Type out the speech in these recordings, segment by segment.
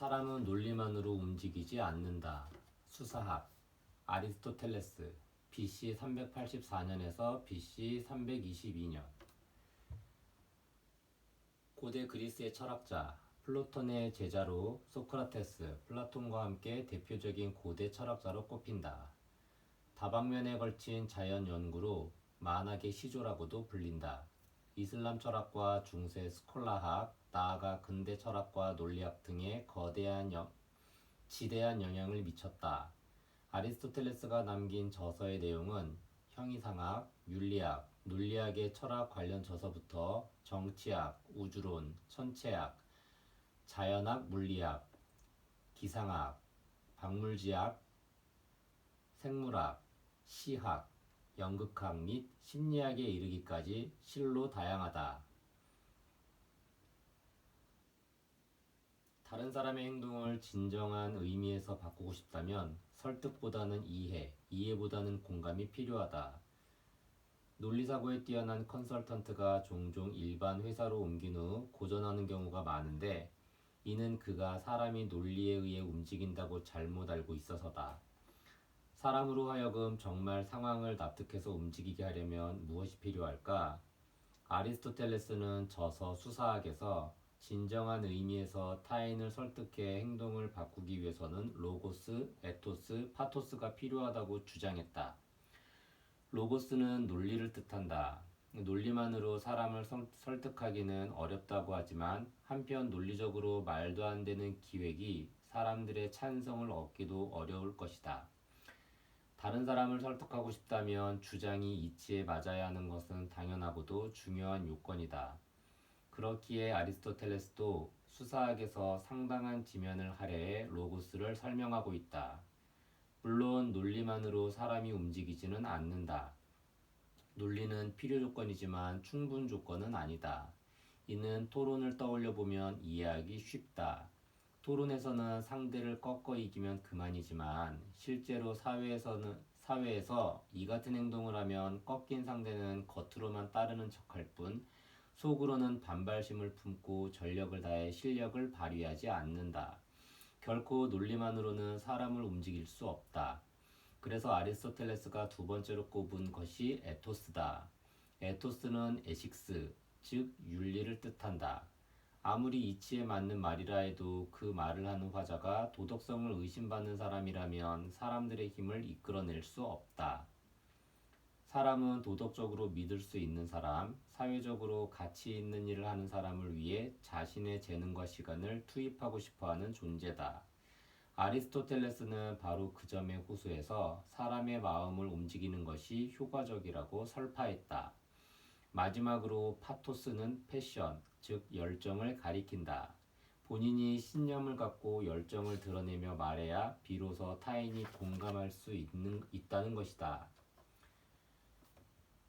사람은 논리만으로 움직이지 않는다. 수사학 아리스토텔레스 BC 384년에서 BC 322년. 고대 그리스의 철학자 플라톤의 제자로 소크라테스, 플라톤과 함께 대표적인 고대 철학자로 꼽힌다. 다방면에 걸친 자연 연구로 만학의 시조라고도 불린다. 이슬람 철학과 중세 스콜라학, 나아가 근대 철학과 논리학 등에 지대한 영향을 미쳤다. 아리스토텔레스가 남긴 저서의 내용은 형이상학, 윤리학, 논리학의 철학 관련 저서부터 정치학, 우주론, 천체학, 자연학, 물리학, 기상학, 박물지학, 생물학, 시학, 연극학 및 심리학에 이르기까지 실로 다양하다. 다른 사람의 행동을 진정한 의미에서 바꾸고 싶다면 설득보다는 이해보다는 공감이 필요하다. 논리사고에 뛰어난 컨설턴트가 종종 일반 회사로 옮긴 후 고전하는 경우가 많은데 이는 그가 사람이 논리에 의해 움직인다고 잘못 알고 있어서다. 사람으로 하여금 정말 상황을 납득해서 움직이게 하려면 무엇이 필요할까? 아리스토텔레스는 저서 수사학에서 진정한 의미에서 타인을 설득해 행동을 바꾸기 위해서는 로고스, 에토스, 파토스가 필요하다고 주장했다. 로고스는 논리를 뜻한다. 논리만으로 사람을 설득하기는 어렵다고 하지만 한편 논리적으로 말도 안 되는 기획이 사람들의 찬성을 얻기도 어려울 것이다. 다른 사람을 설득하고 싶다면 주장이 이치에 맞아야 하는 것은 당연하고도 중요한 요건이다. 그렇기에 아리스토텔레스도 수사학에서 상당한 지면을 할애해 로고스를 설명하고 있다. 물론 논리만으로 사람이 움직이지는 않는다. 논리는 필요 조건이지만 충분 조건은 아니다. 이는 토론을 떠올려 보면 이해하기 쉽다. 토론에서는 상대를 꺾어 이기면 그만이지만 실제로 사회에서 이 같은 행동을 하면 꺾인 상대는 겉으로만 따르는 척할 뿐 속으로는 반발심을 품고 전력을 다해 실력을 발휘하지 않는다. 결코 논리만으로는 사람을 움직일 수 없다. 그래서 아리스토텔레스가 두 번째로 꼽은 것이 에토스다. 에토스는 에식스, 즉 윤리를 뜻한다. 아무리 이치에 맞는 말이라 해도 그 말을 하는 화자가 도덕성을 의심받는 사람이라면 사람들의 힘을 이끌어낼 수 없다. 사람은 도덕적으로 믿을 수 있는 사람, 사회적으로 가치 있는 일을 하는 사람을 위해 자신의 재능과 시간을 투입하고 싶어하는 존재다. 아리스토텔레스는 바로 그 점에 호소해서 사람의 마음을 움직이는 것이 효과적이라고 설파했다. 마지막으로 파토스는 패션, 즉 열정을 가리킨다. 본인이 신념을 갖고 열정을 드러내며 말해야 비로소 타인이 공감할 수 있다는 것이다.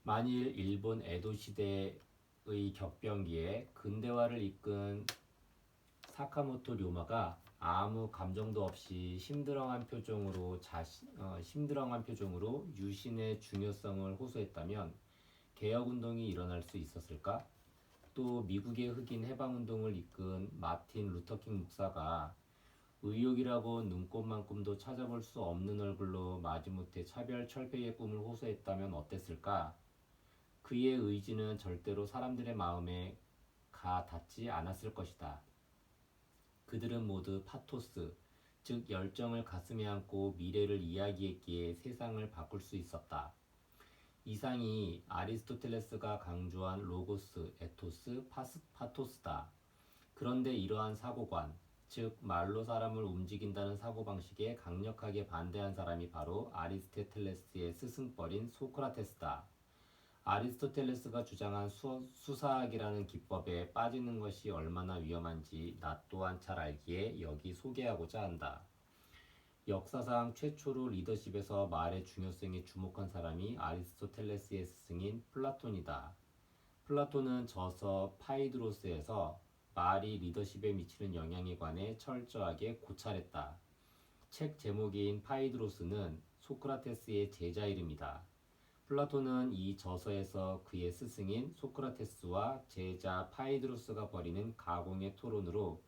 만일 일본 에도 시대의 격변기에 근대화를 이끈 사카모토 료마가 아무 감정도 없이 심드렁한 표정으로 유신의 중요성을 호소했다면 개혁운동이 일어날 수 있었을까? 또 미국의 흑인 해방운동을 이끈 마틴 루터킹 목사가 의욕이라고 눈꼽만큼도 찾아볼 수 없는 얼굴로 마지못해 차별 철폐의 꿈을 호소했다면 어땠을까? 그의 의지는 절대로 사람들의 마음에 닿지 않았을 것이다. 그들은 모두 파토스, 즉 열정을 가슴에 안고 미래를 이야기했기에 세상을 바꿀 수 있었다. 이상이 아리스토텔레스가 강조한 로고스, 에토스, 파토스다. 그런데 이러한 사고관, 즉 말로 사람을 움직인다는 사고방식에 강력하게 반대한 사람이 바로 아리스토텔레스의 스승뻘인 소크라테스다. 아리스토텔레스가 주장한 수사학이라는 기법에 빠지는 것이 얼마나 위험한지 나 또한 잘 알기에 여기 소개하고자 한다. 역사상 최초로 리더십에서 말의 중요성에 주목한 사람이 아리스토텔레스의 스승인 플라톤이다. 플라톤은 저서 파이드로스에서 말이 리더십에 미치는 영향에 관해 철저하게 고찰했다. 책 제목인 파이드로스는 소크라테스의 제자 이름이다. 플라톤은 이 저서에서 그의 스승인 소크라테스와 제자 파이드로스가 벌이는 가공의 토론으로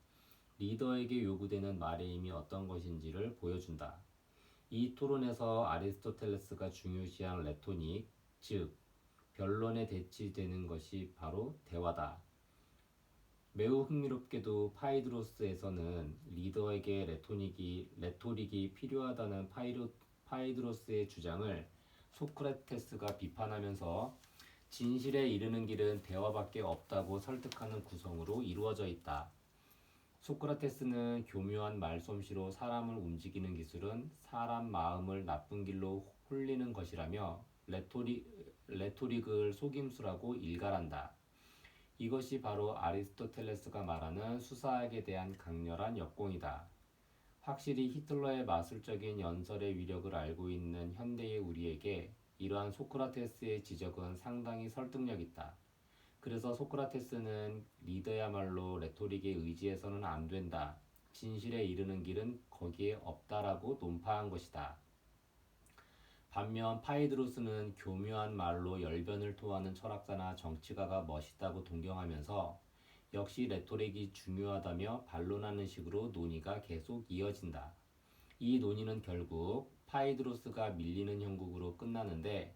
리더에게 요구되는 말의 힘이 어떤 것인지를 보여준다. 이 토론에서 아리스토텔레스가 중요시한 레토닉, 즉 변론에 대치되는 것이 바로 대화다. 매우 흥미롭게도 파이드로스에서는 리더에게 레토릭이 필요하다는 파이드로스의 주장을 소크라테스가 비판하면서 진실에 이르는 길은 대화밖에 없다고 설득하는 구성으로 이루어져 있다. 소크라테스는 교묘한 말솜씨로 사람을 움직이는 기술은 사람 마음을 나쁜 길로 홀리는 것이라며 레토릭을 속임수라고 일갈한다. 이것이 바로 아리스토텔레스가 말하는 수사학에 대한 강렬한 역공이다. 확실히 히틀러의 마술적인 연설의 위력을 알고 있는 현대의 우리에게 이러한 소크라테스의 지적은 상당히 설득력 있다. 그래서 소크라테스는 리더야말로 레토릭에 의지해서는 안 된다. 진실에 이르는 길은 거기에 없다라고 논파한 것이다. 반면 파이드로스는 교묘한 말로 열변을 토하는 철학자나 정치가가 멋있다고 동경하면서 역시 레토릭이 중요하다며 반론하는 식으로 논의가 계속 이어진다. 이 논의는 결국 파이드로스가 밀리는 형국으로 끝나는데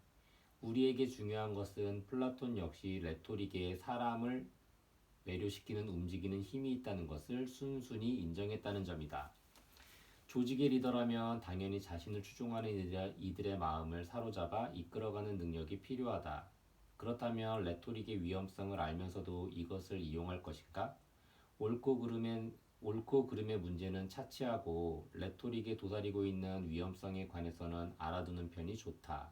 우리에게 중요한 것은 플라톤 역시 레토릭에 사람을 매료시키는 움직이는 힘이 있다는 것을 순순히 인정했다는 점이다. 조직의 리더라면 당연히 자신을 추종하는 이들의 마음을 사로잡아 이끌어가는 능력이 필요하다. 그렇다면 레토릭의 위험성을 알면서도 이것을 이용할 것인가? 옳고 그름의 문제는 차치하고 레토릭에 도사리고 있는 위험성에 관해서는 알아두는 편이 좋다.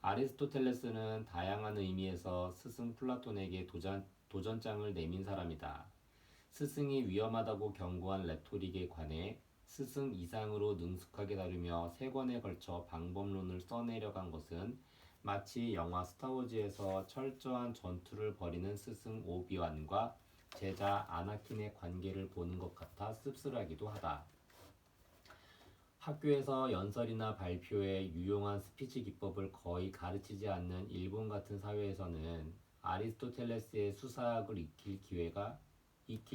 아리스토텔레스는 다양한 의미에서 스승 플라톤에게 도전장을 내민 사람이다. 스승이 위험하다고 경고한 레토릭에 관해 스승 이상으로 능숙하게 다루며 세 권에 걸쳐 방법론을 써내려간 것은 마치 영화 스타워즈에서 철저한 전투를 벌이는 스승 오비완과 제자 아나킨의 관계를 보는 것 같아 씁쓸하기도 하다. 학교에서 연설이나 발표에 유용한 스피치 기법을 거의 가르치지 않는 일본 같은 사회에서는 아리스토텔레스의 수사학을 익힐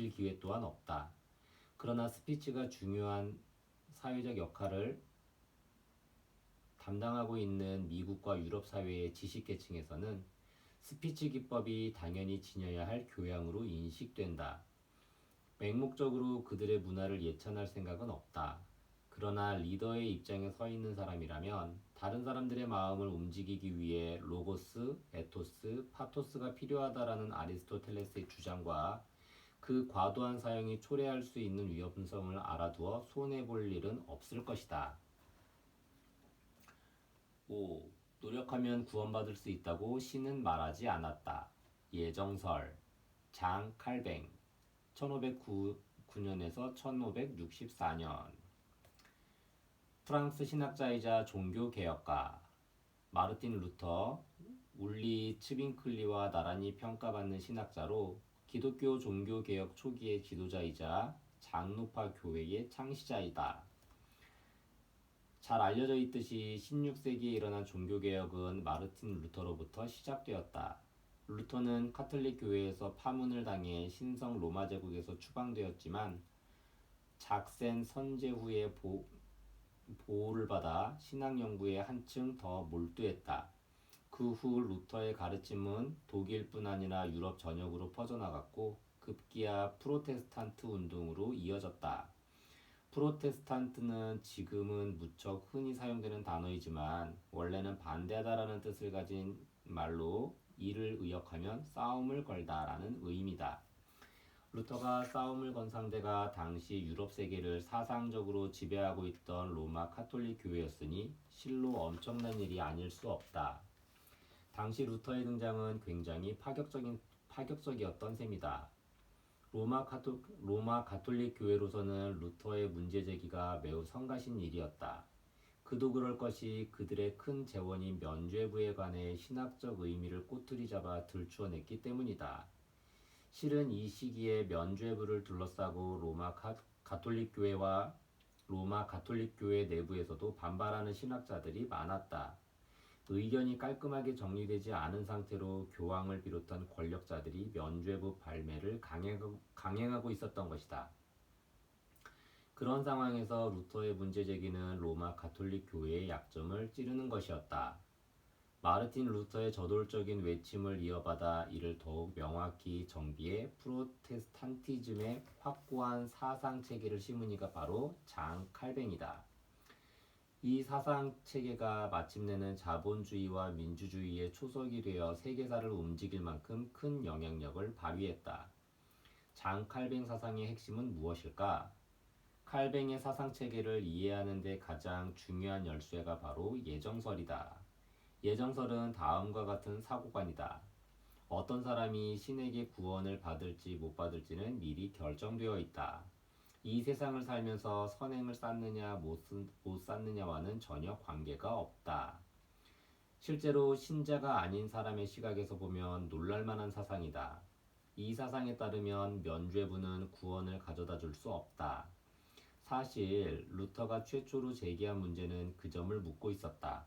기회 또한 없다. 그러나 스피치가 중요한 사회적 역할을 담당하고 있는 미국과 유럽 사회의 지식계층에서는 스피치 기법이 당연히 지녀야 할 교양으로 인식된다. 맹목적으로 그들의 문화를 예찬할 생각은 없다. 그러나 리더의 입장에 서 있는 사람이라면 다른 사람들의 마음을 움직이기 위해 로고스, 에토스, 파토스가 필요하다라는 아리스토텔레스의 주장과 그 과도한 사용이 초래할 수 있는 위험성을 알아두어 손해볼 일은 없을 것이다. 5. 노력하면 구원받을 수 있다고 신은 말하지 않았다. 예정설 장 칼뱅 1509년에서 1564년 프랑스 신학자이자 종교개혁가 마르틴 루터, 울리 츠빙클리와 나란히 평가받는 신학자로 기독교 종교개혁 초기의 지도자이자 장로파 교회의 창시자이다. 잘 알려져 있듯이 16세기에 일어난 종교개혁은 마르틴 루터로부터 시작되었다. 루터는 카톨릭 교회에서 파문을 당해 신성 로마 제국에서 추방되었지만 작센 선제 후에 보호를 받아 신학 연구에 한층 더 몰두했다. 그 후 루터의 가르침은 독일뿐 아니라 유럽 전역으로 퍼져나갔고 급기야 프로테스탄트 운동으로 이어졌다. 프로테스탄트는 지금은 무척 흔히 사용되는 단어이지만 원래는 반대하다라는 뜻을 가진 말로 이를 의역하면 싸움을 걸다라는 의미다. 루터가 싸움을 건 상대가 당시 유럽 세계를 사상적으로 지배하고 있던 로마 카톨릭 교회였으니 실로 엄청난 일이 아닐 수 없다. 당시 루터의 등장은 굉장히 파격적이었던 셈이다. 로마 가톨릭 교회로서는 루터의 문제 제기가 매우 성가신 일이었다. 그도 그럴 것이 그들의 큰 재원인 면죄부에 관해 신학적 의미를 꼬투리 잡아 들추어냈기 때문이다. 실은 이 시기에 면죄부를 둘러싸고 가톨릭 교회 내부에서도 반발하는 신학자들이 많았다. 의견이 깔끔하게 정리되지 않은 상태로 교황을 비롯한 권력자들이 면죄부 발매를 강행하고 있었던 것이다. 그런 상황에서 루터의 문제 제기는 로마 가톨릭 교회의 약점을 찌르는 것이었다. 마르틴 루터의 저돌적인 외침을 이어받아 이를 더욱 명확히 정비해 프로테스탄티즘의 확고한 사상 체계를 심은 이가 바로 장 칼뱅이다. 이 사상 체계가 마침내는 자본주의와 민주주의의 초석이 되어 세계사를 움직일 만큼 큰 영향력을 발휘했다. 장 칼뱅 사상의 핵심은 무엇일까? 칼뱅의 사상 체계를 이해하는 데 가장 중요한 열쇠가 바로 예정설이다. 예정설은 다음과 같은 사고관이다. 어떤 사람이 신에게 구원을 받을지 못 받을지는 미리 결정되어 있다. 이 세상을 살면서 선행을 쌓느냐 못 쌓느냐와는 전혀 관계가 없다. 실제로 신자가 아닌 사람의 시각에서 보면 놀랄만한 사상이다. 이 사상에 따르면 면죄부는 구원을 가져다 줄 수 없다. 사실 루터가 최초로 제기한 문제는 그 점을 묻고 있었다.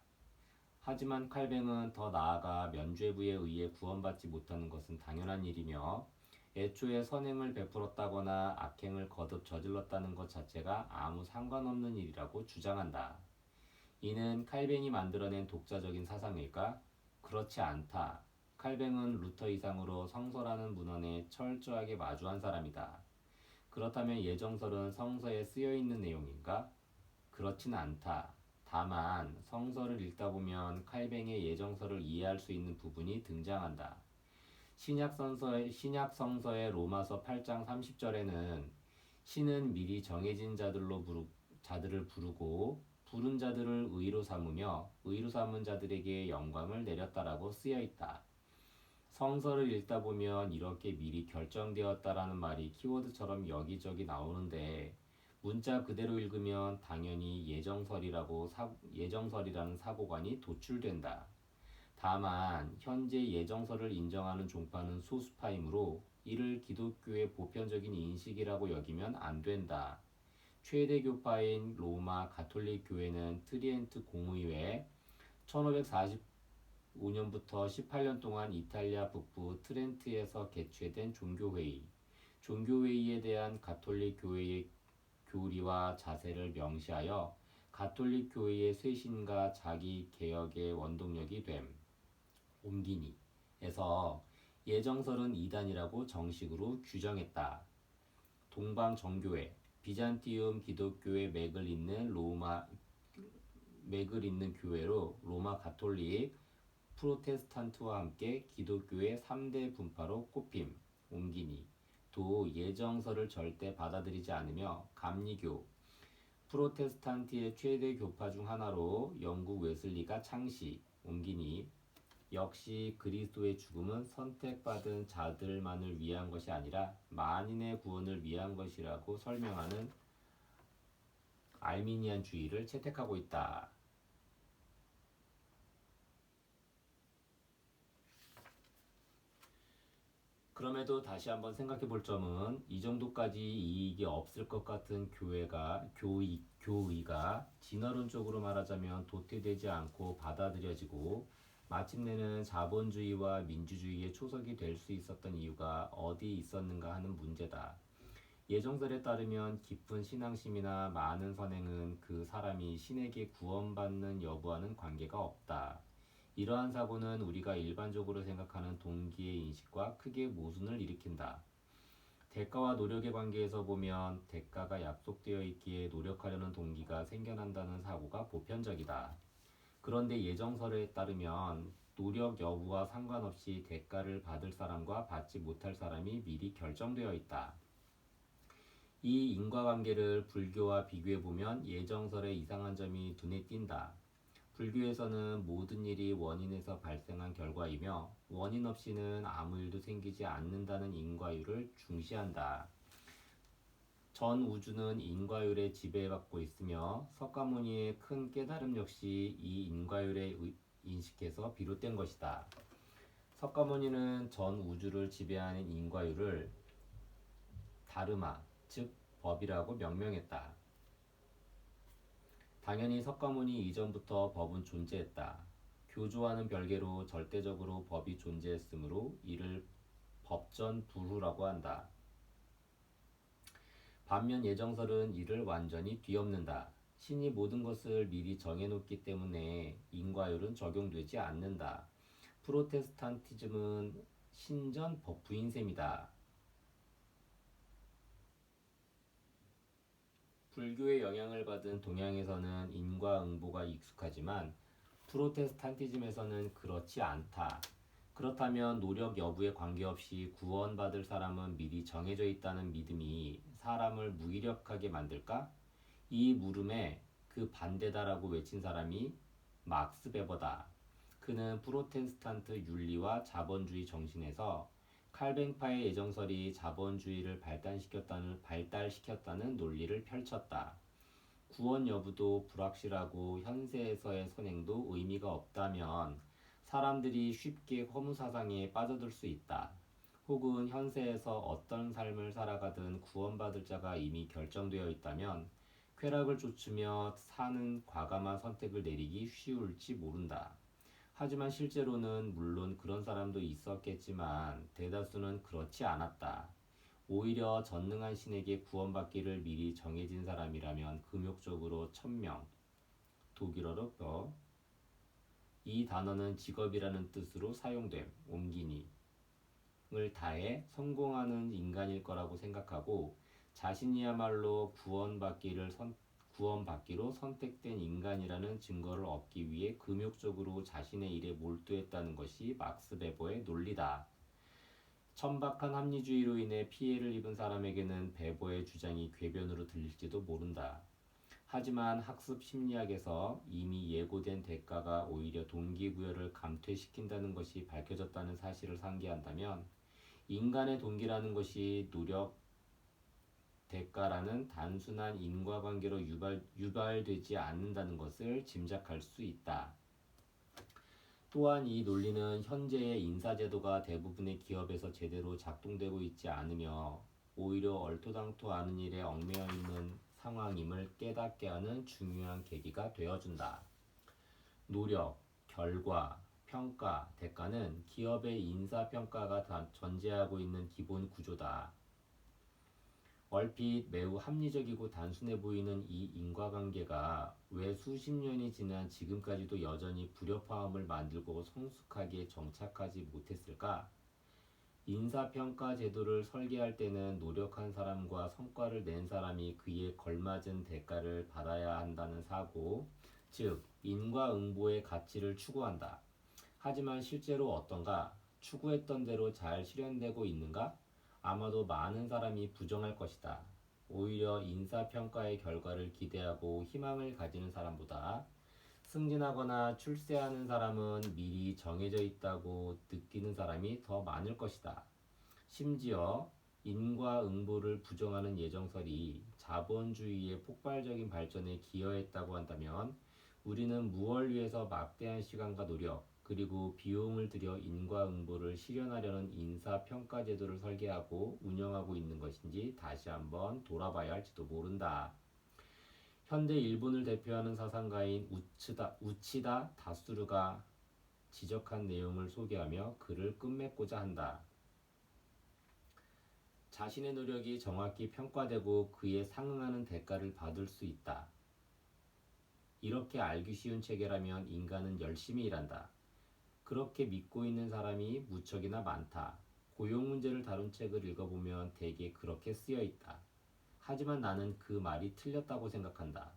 하지만 칼뱅은 더 나아가 면죄부에 의해 구원받지 못하는 것은 당연한 일이며 애초에 선행을 베풀었다거나 악행을 거듭 저질렀다는 것 자체가 아무 상관없는 일이라고 주장한다. 이는 칼뱅이 만들어낸 독자적인 사상일까? 그렇지 않다. 칼뱅은 루터 이상으로 성서라는 문헌에 철저하게 마주한 사람이다. 그렇다면 예정설은 성서에 쓰여 있는 내용인가? 그렇진 않다. 다만 성서를 읽다 보면 칼뱅의 예정설을 이해할 수 있는 부분이 등장한다. 신약 성서의 로마서 8장 30절에는 신은 미리 정해진 자들을 부르고 부른 자들을 의로 삼으며 의로 삼은 자들에게 영광을 내렸다라고 쓰여 있다. 성서를 읽다 보면 이렇게 미리 결정되었다라는 말이 키워드처럼 여기저기 나오는데 문자 그대로 읽으면 당연히 예정설이라는 사고관이 도출된다. 다만 현재 예정설을 인정하는 종파는 소수파이므로 이를 기독교의 보편적인 인식이라고 여기면 안 된다. 최대 교파인 로마 가톨릭 교회는 트리엔트 공의회 1545년부터 18년 동안 이탈리아 북부 트렌트에서 개최된 종교회의에 대한 가톨릭 교회의 교리와 자세를 명시하여 가톨릭 교회의 쇄신과 자기 개혁의 원동력이 됨. 옴기니에서 예정설은 이단이라고 정식으로 규정했다. 동방 정교회, 비잔티움 기독교의 맥을 잇는 교회로 로마 가톨릭, 프로테스탄트와 함께 기독교의 3대 분파로 꼽힘. 옴기니 도 예정설을 절대 받아들이지 않으며 감리교, 프로테스탄트의 최대 교파 중 하나로 영국 웨슬리가 창시. 옴기니 역시 그리스도의 죽음은 선택받은 자들만을 위한 것이 아니라 만인의 구원을 위한 것이라고 설명하는 알미니안주의를 채택하고 있다. 그럼에도 다시 한번 생각해 볼 점은 이 정도까지 이익이 없을 것 같은 교의가 진화론적으로 말하자면 도태되지 않고 받아들여지고 마침내는 자본주의와 민주주의의 초석이 될 수 있었던 이유가 어디 있었는가 하는 문제다. 예정설에 따르면 깊은 신앙심이나 많은 선행은 그 사람이 신에게 구원받는 여부와는 관계가 없다. 이러한 사고는 우리가 일반적으로 생각하는 동기의 인식과 크게 모순을 일으킨다. 대가와 노력의 관계에서 보면 대가가 약속되어 있기에 노력하려는 동기가 생겨난다는 사고가 보편적이다. 그런데 예정설에 따르면 노력 여부와 상관없이 대가를 받을 사람과 받지 못할 사람이 미리 결정되어 있다. 이 인과관계를 불교와 비교해보면 예정설의 이상한 점이 눈에 띈다. 불교에서는 모든 일이 원인에서 발생한 결과이며 원인 없이는 아무 일도 생기지 않는다는 인과율을 중시한다. 전 우주는 인과율에 지배받고 있으며 석가모니의 큰 깨달음 역시 이 인과율에 인식해서 비롯된 것이다. 석가모니는 전 우주를 지배하는 인과율을 다르마, 즉 법이라고 명명했다. 당연히 석가모니 이전부터 법은 존재했다. 교조와는 별개로 절대적으로 법이 존재했으므로 이를 법전불후라고 한다. 반면 예정설은 이를 완전히 뒤엎는다. 신이 모든 것을 미리 정해놓기 때문에 인과율은 적용되지 않는다. 프로테스탄티즘은 신전 법부인 셈이다. 불교의 영향을 받은 동양에서는 인과응보가 익숙하지만 프로테스탄티즘에서는 그렇지 않다. 그렇다면 노력 여부에 관계없이 구원받을 사람은 미리 정해져 있다는 믿음이 사람을 무기력하게 만들까? 이 물음에 그 반대다라고 외친 사람이 막스 베버다. 그는 프로테스탄트 윤리와 자본주의 정신에서 칼뱅파의 예정설이 자본주의를 발달시켰다는 논리를 펼쳤다. 구원 여부도 불확실하고 현세에서의 선행도 의미가 없다면 사람들이 쉽게 허무사상에 빠져들 수 있다. 혹은 현세에서 어떤 삶을 살아가든 구원받을 자가 이미 결정되어 있다면 쾌락을 좇으며 사는 과감한 선택을 내리기 쉬울지 모른다. 하지만 실제로는 물론 그런 사람도 있었겠지만 대다수는 그렇지 않았다. 오히려 전능한 신에게 구원받기를 미리 정해진 사람이라면 금욕적으로 천명, 독일어로 벼, 이 단어는 직업이라는 뜻으로 사용됨, 옮기니을 다해 성공하는 인간일 거라고 생각하고 자신이야말로 구원받기로 선택된 인간이라는 증거를 얻기 위해 금욕적으로 자신의 일에 몰두했다는 것이 막스 베버의 논리다. 천박한 합리주의로 인해 피해를 입은 사람에게는 베버의 주장이 궤변으로 들릴지도 모른다. 하지만 학습 심리학에서 이미 예고된 대가가 오히려 동기부여를 감퇴시킨다는 것이 밝혀졌다는 사실을 상기한다면 인간의 동기라는 것이 노력, 대가라는 단순한 인과관계로 유발되지 않는다는 것을 짐작할 수 있다. 또한 이 논리는 현재의 인사제도가 대부분의 기업에서 제대로 작동되고 있지 않으며 오히려 얼토당토 않은 일에 얽매여 있는 상황임을 깨닫게 하는 중요한 계기가 되어준다. 노력, 결과, 평가, 대가는 기업의 인사평가가 전제하고 있는 기본 구조다. 얼핏 매우 합리적이고 단순해 보이는 이 인과관계가 왜 수십 년이 지난 지금까지도 여전히 불협화음을 만들고 성숙하게 정착하지 못했을까? 인사평가 제도를 설계할 때는 노력한 사람과 성과를 낸 사람이 그에 걸맞은 대가를 받아야 한다는 사고, 즉 인과응보의 가치를 추구한다. 하지만 실제로 어떤가? 추구했던 대로 잘 실현되고 있는가? 아마도 많은 사람이 부정할 것이다. 오히려 인사평가의 결과를 기대하고 희망을 가지는 사람보다 승진하거나 출세하는 사람은 미리 정해져 있다고 느끼는 사람이 더 많을 것이다. 심지어 인과응보를 부정하는 예정설이 자본주의의 폭발적인 발전에 기여했다고 한다면 우리는 무엇을 위해서 막대한 시간과 노력, 그리고 비용을 들여 인과응보를 실현하려는 인사평가제도를 설계하고 운영하고 있는 것인지 다시 한번 돌아봐야 할지도 모른다. 현대 일본을 대표하는 사상가인 우치다 다수르가 지적한 내용을 소개하며 글을 끝맺고자 한다. 자신의 노력이 정확히 평가되고 그에 상응하는 대가를 받을 수 있다. 이렇게 알기 쉬운 체계라면 인간은 열심히 일한다. 그렇게 믿고 있는 사람이 무척이나 많다. 고용 문제를 다룬 책을 읽어보면 대개 그렇게 쓰여 있다. 하지만 나는 그 말이 틀렸다고 생각한다.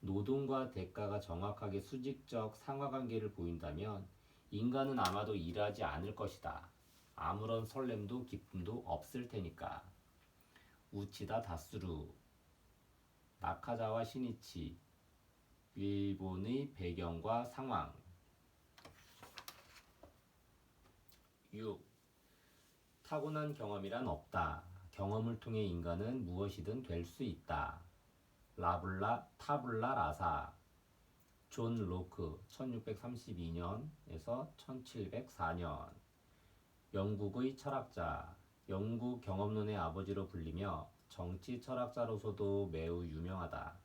노동과 대가가 정확하게 수직적 상하관계를 보인다면 인간은 아마도 일하지 않을 것이다. 아무런 설렘도 기쁨도 없을 테니까. 우치다 다스루, 나카자와 시니치, 일본의 배경과 상황. 6. 타고난 경험이란 없다. 경험을 통해 인간은 무엇이든 될 수 있다. 타블라 라사, 존 로크 1632년에서 1704년. 영국의 철학자, 영국 경험론의 아버지로 불리며 정치 철학자로서도 매우 유명하다.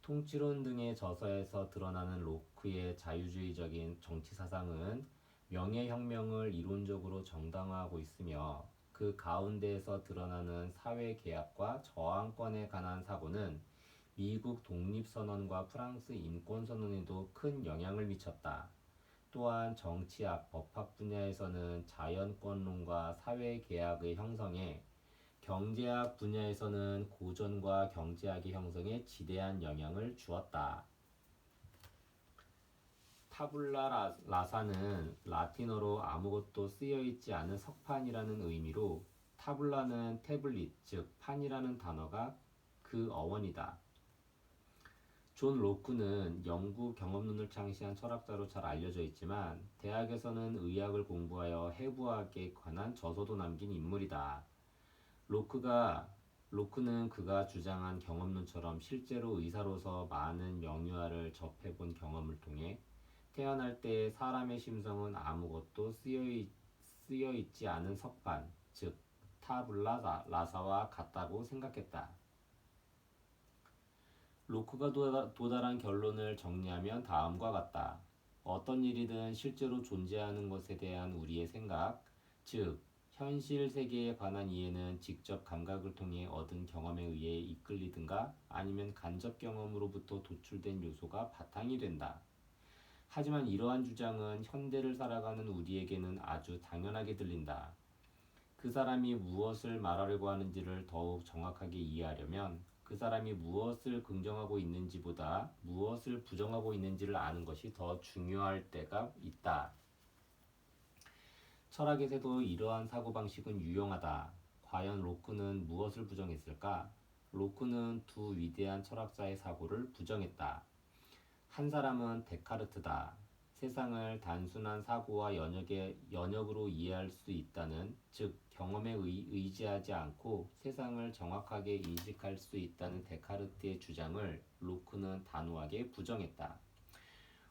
통치론 등의 저서에서 드러나는 로크의 자유주의적인 정치 사상은 명예혁명을 이론적으로 정당화하고 있으며 그 가운데에서 드러나는 사회계약과 저항권에 관한 사고는 미국 독립선언과 프랑스 인권선언에도 큰 영향을 미쳤다. 또한 정치학, 법학 분야에서는 자연권론과 사회계약의 형성에, 경제학 분야에서는 고전과 경제학의 형성에 지대한 영향을 주었다. 타블라 라사는 라틴어로 아무것도 쓰여있지 않은 석판이라는 의미로 타블라는 태블릿, 즉 판이라는 단어가 그 어원이다. 존 로크는 영구 경험론을 창시한 철학자로 잘 알려져 있지만 대학에서는 의학을 공부하여 해부학에 관한 저서도 남긴 인물이다. 로크는 그가 주장한 경험론처럼 실제로 의사로서 많은 명유화를 접해본 경험을 통해 태어날 때 사람의 심성은 아무것도 쓰여있지 않은 석판, 즉 타블라 라사와 같다고 생각했다. 로크가 도달한 결론을 정리하면 다음과 같다. 어떤 일이든 실제로 존재하는 것에 대한 우리의 생각, 즉 현실 세계에 관한 이해는 직접 감각을 통해 얻은 경험에 의해 이끌리든가 아니면 간접 경험으로부터 도출된 요소가 바탕이 된다. 하지만 이러한 주장은 현대를 살아가는 우리에게는 아주 당연하게 들린다. 그 사람이 무엇을 말하려고 하는지를 더욱 정확하게 이해하려면 그 사람이 무엇을 긍정하고 있는지보다 무엇을 부정하고 있는지를 아는 것이 더 중요할 때가 있다. 철학에서도 이러한 사고방식은 유용하다. 과연 로크는 무엇을 부정했을까? 로크는 두 위대한 철학자의 사고를 부정했다. 한 사람은 데카르트다. 세상을 단순한 사고와 연역으로 이해할 수 있다는, 즉 경험에 의지하지 않고 세상을 정확하게 인식할 수 있다는 데카르트의 주장을 로크는 단호하게 부정했다.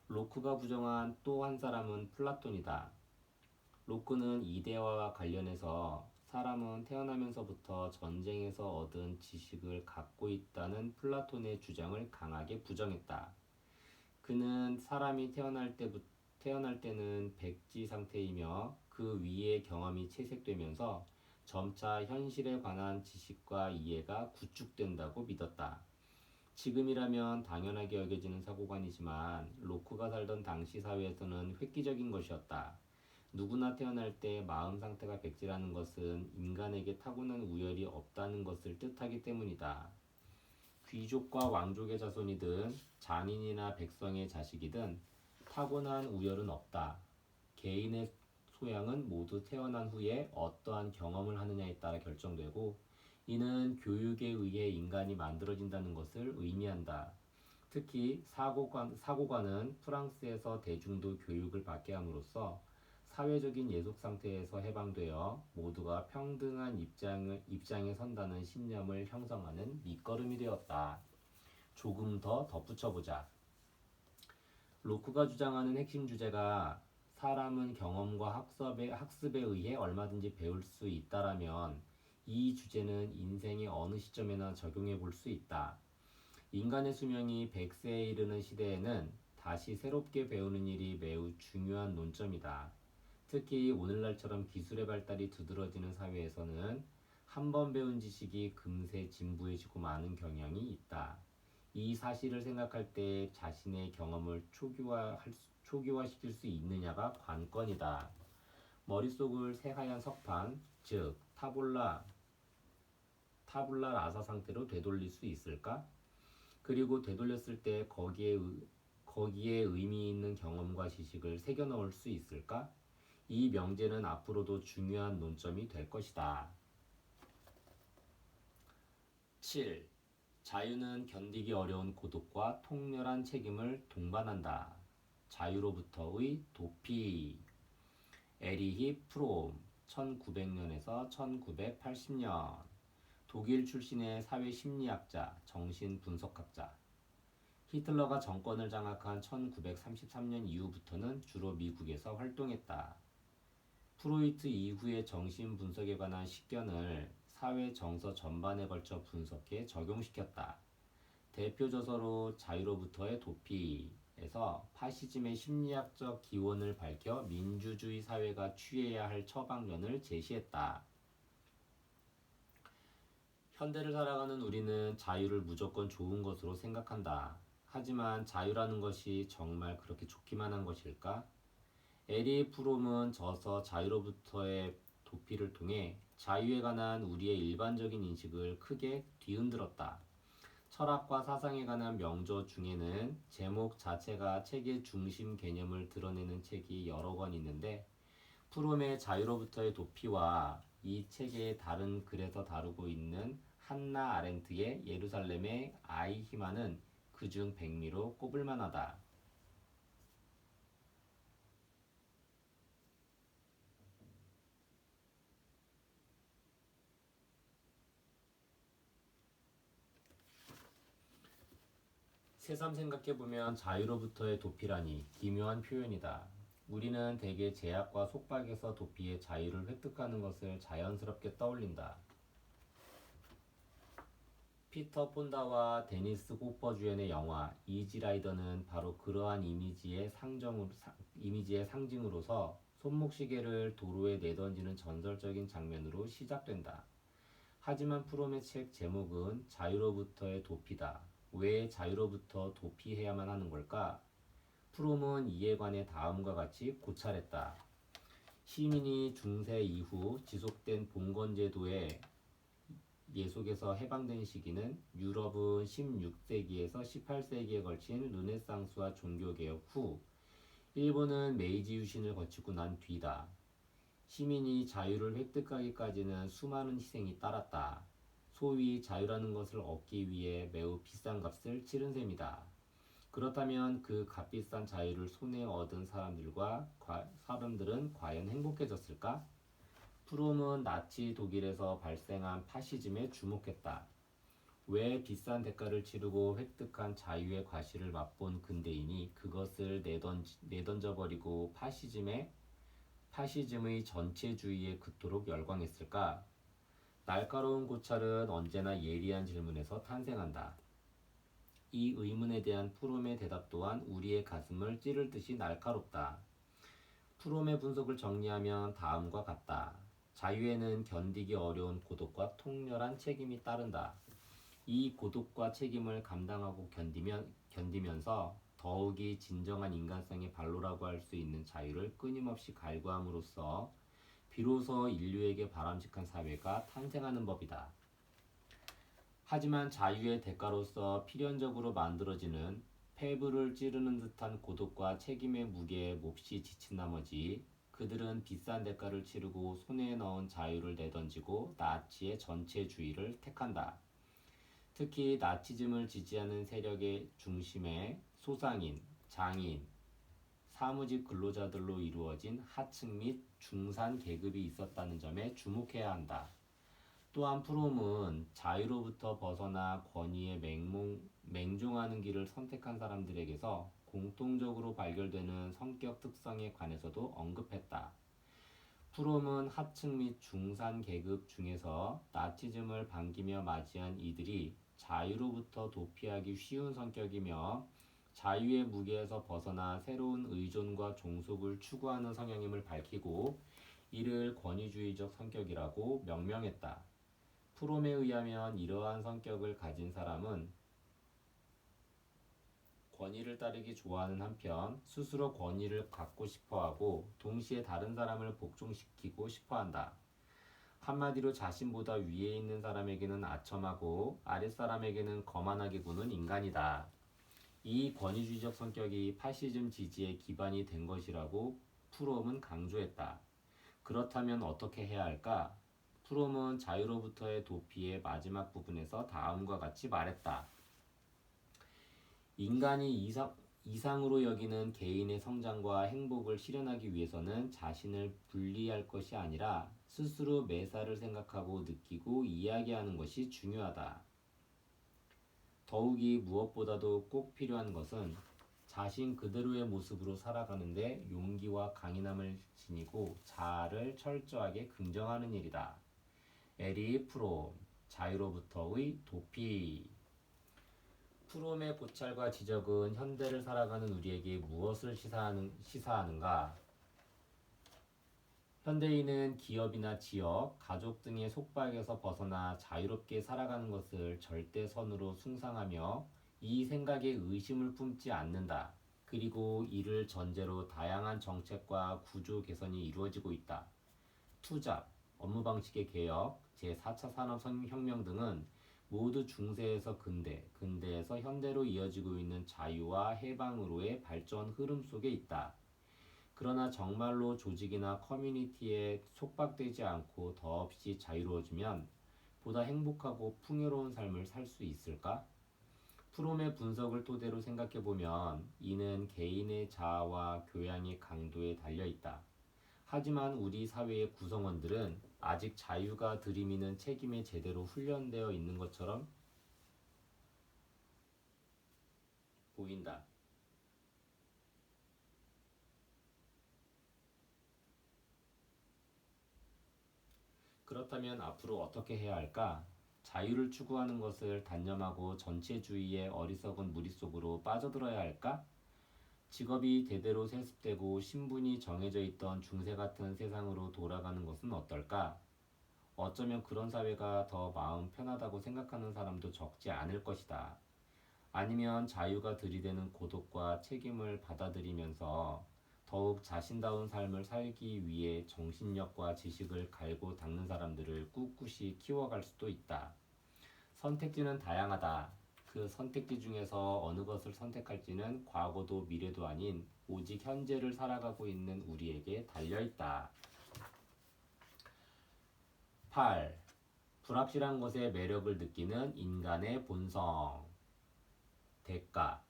로크가 부정한 또 한 사람은 플라톤이다. 로크는 이데아와 관련해서 사람은 태어나면서부터 전쟁에서 얻은 지식을 갖고 있다는 플라톤의 주장을 강하게 부정했다. 그는 사람이 태어날 때는 백지 상태이며 그 위에 경험이 채색되면서 점차 현실에 관한 지식과 이해가 구축된다고 믿었다. 지금이라면 당연하게 여겨지는 사고관이지만 로크가 살던 당시 사회에서는 획기적인 것이었다. 누구나 태어날 때 마음 상태가 백지라는 것은 인간에게 타고난 우열이 없다는 것을 뜻하기 때문이다. 귀족과 왕족의 자손이든 장인이나 백성의 자식이든 타고난 우열은 없다. 개인의 소양은 모두 태어난 후에 어떠한 경험을 하느냐에 따라 결정되고 이는 교육에 의해 인간이 만들어진다는 것을 의미한다. 특히 사고관은 프랑스에서 대중도 교육을 받게 함으로써 사회적인 예속 상태에서 해방되어 모두가 평등한 입장에 선다는 신념을 형성하는 밑거름이 되었다. 조금 더 덧붙여보자. 로크가 주장하는 핵심 주제가 사람은 경험과 학습에 의해 얼마든지 배울 수 있다라면 이 주제는 인생의 어느 시점에나 적용해 볼 수 있다. 인간의 수명이 100세에 이르는 시대에는 다시 새롭게 배우는 일이 매우 중요한 논점이다. 특히 오늘날처럼 기술의 발달이 두드러지는 사회에서는 한 번 배운 지식이 금세 진부해지고 마는 경향이 있다. 이 사실을 생각할 때 자신의 경험을 초기화시킬 수 있느냐가 관건이다. 머릿속을 새하얀 석판, 즉 타블라 라사 상태로 되돌릴 수 있을까? 그리고 되돌렸을 때 거기에 의미 있는 경험과 지식을 새겨 넣을 수 있을까? 이 명제는 앞으로도 중요한 논점이 될 것이다. 7. 자유는 견디기 어려운 고독과 통렬한 책임을 동반한다. 자유로부터의 도피. 에리히 프롬 1900년에서 1980년 독일 출신의 사회심리학자, 정신분석학자. 히틀러가 정권을 장악한 1933년 이후부터는 주로 미국에서 활동했다. 프로이트 이후의 정신분석에 관한 식견을 사회 정서 전반에 걸쳐 분석해 적용시켰다. 대표 저서로 자유로부터의 도피에서 파시즘의 심리학적 기원을 밝혀 민주주의 사회가 취해야 할 처방전을 제시했다. 현대를 살아가는 우리는 자유를 무조건 좋은 것으로 생각한다. 하지만 자유라는 것이 정말 그렇게 좋기만 한 것일까? 에리 프롬은 저서 자유로부터의 도피를 통해 자유에 관한 우리의 일반적인 인식을 크게 뒤흔들었다. 철학과 사상에 관한 명저 중에는 제목 자체가 책의 중심 개념을 드러내는 책이 여러 권 있는데 프롬의 자유로부터의 도피와 이 책의 다른 글에서 다루고 있는 한나 아렌트의 예루살렘의 아이히만은 그중 백미로 꼽을 만하다. 새삼 생각해보면 자유로부터의 도피라니 기묘한 표현이다. 우리는 대개 제약과 속박에서 도피의 자유를 획득하는 것을 자연스럽게 떠올린다. 피터 폰다와 데니스 호퍼 주연의 영화 이지라이더는 바로 그러한 이미지의 상징으로서 손목시계를 도로에 내던지는 전설적인 장면으로 시작된다. 하지만 프롬의 책 제목은 자유로부터의 도피다. 왜 자유로부터 도피해야만 하는 걸까? 프롬은 이에 관해 다음과 같이 고찰했다. 시민이 중세 이후 지속된 봉건제도의 예속에서 해방된 시기는 유럽은 16세기에서 18세기에 걸친 르네상스와 종교개혁 후 일본은 메이지 유신을 거치고 난 뒤다. 시민이 자유를 획득하기까지는 수많은 희생이 따랐다. 소위 자유라는 것을 얻기 위해 매우 비싼 값을 치른 셈이다. 그렇다면 그 값비싼 자유를 손에 얻은 사람들은 과연 행복해졌을까? 프롬은 나치 독일에서 발생한 파시즘에 주목했다. 왜 비싼 대가를 치르고 획득한 자유의 과실을 맛본 근대인이 그것을 내던져버리고 파시즘의 전체주의에 그토록 열광했을까? 날카로운 고찰은 언제나 예리한 질문에서 탄생한다. 이 의문에 대한 프롬의 대답 또한 우리의 가슴을 찌를 듯이 날카롭다. 프롬의 분석을 정리하면 다음과 같다. 자유에는 견디기 어려운 고독과 통렬한 책임이 따른다. 이 고독과 책임을 감당하고 견디면서 더욱이 진정한 인간성의 발로라고 할 수 있는 자유를 끊임없이 갈구함으로써 비로소 인류에게 바람직한 사회가 탄생하는 법이다. 하지만 자유의 대가로서 필연적으로 만들어지는 폐부를 찌르는 듯한 고독과 책임의 무게에 몹시 지친 나머지 그들은 비싼 대가를 치르고 손에 넣은 자유를 내던지고 나치의 전체주의를 택한다. 특히 나치즘을 지지하는 세력의 중심에 소상인, 장인, 사무직 근로자들로 이루어진 하층 및 중산 계급이 있었다는 점에 주목해야 한다. 또한 프롬은 자유로부터 벗어나 권위에 맹종하는 길을 선택한 사람들에게서 공통적으로 발견되는 성격 특성에 관해서도 언급했다. 프롬은 하층 및 중산 계급 중에서 나치즘을 반기며 맞이한 이들이 자유로부터 도피하기 쉬운 성격이며 자유의 무게에서 벗어나 새로운 의존과 종속을 추구하는 성향임을 밝히고 이를 권위주의적 성격이라고 명명했다. 프롬에 의하면 이러한 성격을 가진 사람은 권위를 따르기 좋아하는 한편 스스로 권위를 갖고 싶어하고 동시에 다른 사람을 복종시키고 싶어한다. 한마디로 자신보다 위에 있는 사람에게는 아첨하고 아랫사람에게는 거만하게 구는 인간이다. 이 권위주의적 성격이 파시즘 지지의 기반이 된 것이라고 프롬은 강조했다. 그렇다면 어떻게 해야 할까? 프롬은 자유로부터의 도피의 마지막 부분에서 다음과 같이 말했다. 인간이 이상으로 여기는 개인의 성장과 행복을 실현하기 위해서는 자신을 분리할 것이 아니라 스스로 매사를 생각하고 느끼고 이야기하는 것이 중요하다. 더욱이 무엇보다도 꼭 필요한 것은 자신 그대로의 모습으로 살아가는데 용기와 강인함을 지니고 자아를 철저하게 긍정하는 일이다. 에리 프롬, 자유로부터의 도피. 프롬의 고찰과 지적은 현대를 살아가는 우리에게 무엇을 시사하는가? 현대인은 기업이나 지역, 가족 등의 속박에서 벗어나 자유롭게 살아가는 것을 절대선으로 숭상하며 이 생각에 의심을 품지 않는다. 그리고 이를 전제로 다양한 정책과 구조 개선이 이루어지고 있다. 투잡, 업무 방식의 개혁, 제4차 산업혁명 등은 모두 중세에서 근대, 근대에서 현대로 이어지고 있는 자유와 해방으로의 발전 흐름 속에 있다. 그러나 정말로 조직이나 커뮤니티에 속박되지 않고 더없이 자유로워지면 보다 행복하고 풍요로운 삶을 살 수 있을까? 프롬의 분석을 토대로 생각해보면 이는 개인의 자아와 교양의 강도에 달려있다. 하지만 우리 사회의 구성원들은 아직 자유가 들이미는 책임에 제대로 훈련되어 있는 것처럼 보인다. 그렇다면 앞으로 어떻게 해야 할까? 자유를 추구하는 것을 단념하고 전체주의의 어리석은 무리 속으로 빠져들어야 할까? 직업이 대대로 세습되고 신분이 정해져 있던 중세 같은 세상으로 돌아가는 것은 어떨까? 어쩌면 그런 사회가 더 마음 편하다고 생각하는 사람도 적지 않을 것이다. 아니면 자유가 들이대는 고독과 책임을 받아들이면서 더욱 자신다운 삶을 살기 위해 정신력과 지식을 갈고 닦는 사람들을 꿋꿋이 키워갈 수도 있다. 선택지는 다양하다. 그 선택지 중에서 어느 것을 선택할지는 과거도 미래도 아닌 오직 현재를 살아가고 있는 우리에게 달려있다. 8. 불확실한 것에 매력을 느끼는 인간의 본성. 대가.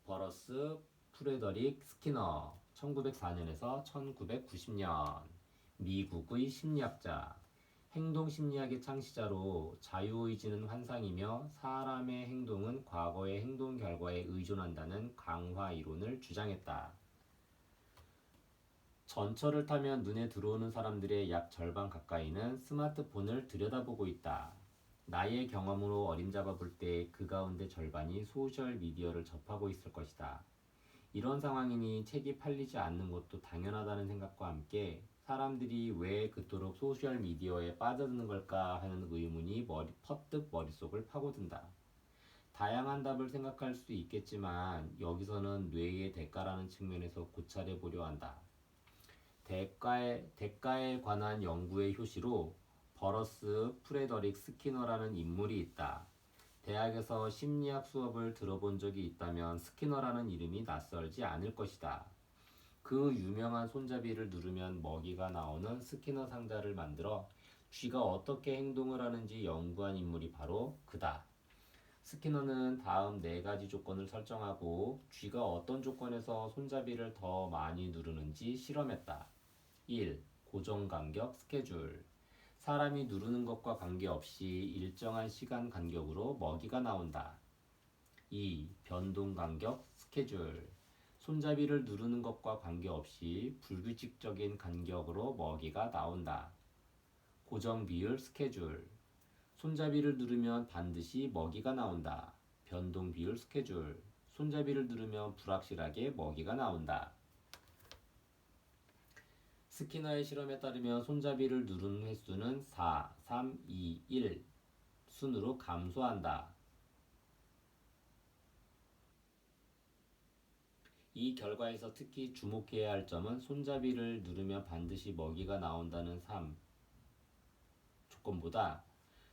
버러스 프레더릭 스키너 1904년에서 1990년 미국의 심리학자 행동심리학의 창시자로 자유의지는 환상이며 사람의 행동은 과거의 행동 결과에 의존한다는 강화 이론을 주장했다. 전철을 타면 눈에 들어오는 사람들의 약 절반 가까이는 스마트폰을 들여다보고 있다. 나의 경험으로 어림잡아 볼 때 그 가운데 절반이 소셜미디어를 접하고 있을 것이다. 이런 상황이니 책이 팔리지 않는 것도 당연하다는 생각과 함께 사람들이 왜 그토록 소셜미디어에 빠져드는 걸까 하는 의문이 퍼뜩 머릿속을 파고든다. 다양한 답을 생각할 수 있겠지만 여기서는 뇌의 대가라는 측면에서 고찰해 보려 한다. 대가에 관한 연구의 효시로 버러스 프레더릭 스키너라는 인물이 있다. 대학에서 심리학 수업을 들어본 적이 있다면 스키너라는 이름이 낯설지 않을 것이다. 그 유명한 손잡이를 누르면 먹이가 나오는 스키너 상자를 만들어 쥐가 어떻게 행동을 하는지 연구한 인물이 바로 그다. 스키너는 다음 4가지 조건을 설정하고 쥐가 어떤 조건에서 손잡이를 더 많이 누르는지 실험했다. 1. 고정간격 스케줄. 사람이 누르는 것과 관계없이 일정한 시간 간격으로 먹이가 나온다. 2. 변동간격 스케줄. 손잡이를 누르는 것과 관계없이 불규칙적인 간격으로 먹이가 나온다. 고정비율 스케줄. 손잡이를 누르면 반드시 먹이가 나온다. 변동비율 스케줄. 손잡이를 누르면 불확실하게 먹이가 나온다. 스키너의 실험에 따르면 손잡이를 누르는 횟수는 4, 3, 2, 1 순으로 감소한다. 이 결과에서 특히 주목해야 할 점은 손잡이를 누르면 반드시 먹이가 나온다는 3 조건보다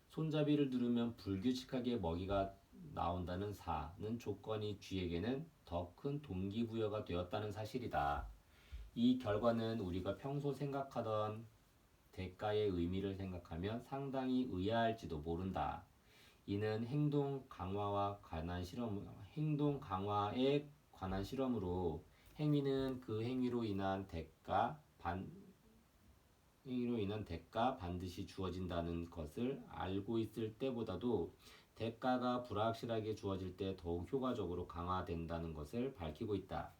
손잡이를 누르면 불규칙하게 먹이가 나온다는 4는 조건이 쥐에게는 더 큰 동기부여가 되었다는 사실이다. 이 결과는 우리가 평소 생각하던 대가의 의미를 생각하면 상당히 의아할지도 모른다. 이는 행동 강화에 관한 실험으로 행위는 그 행위로 인한 대가 반드시 주어진다는 것을 알고 있을 때보다도 대가가 불확실하게 주어질 때 더욱 효과적으로 강화된다는 것을 밝히고 있다.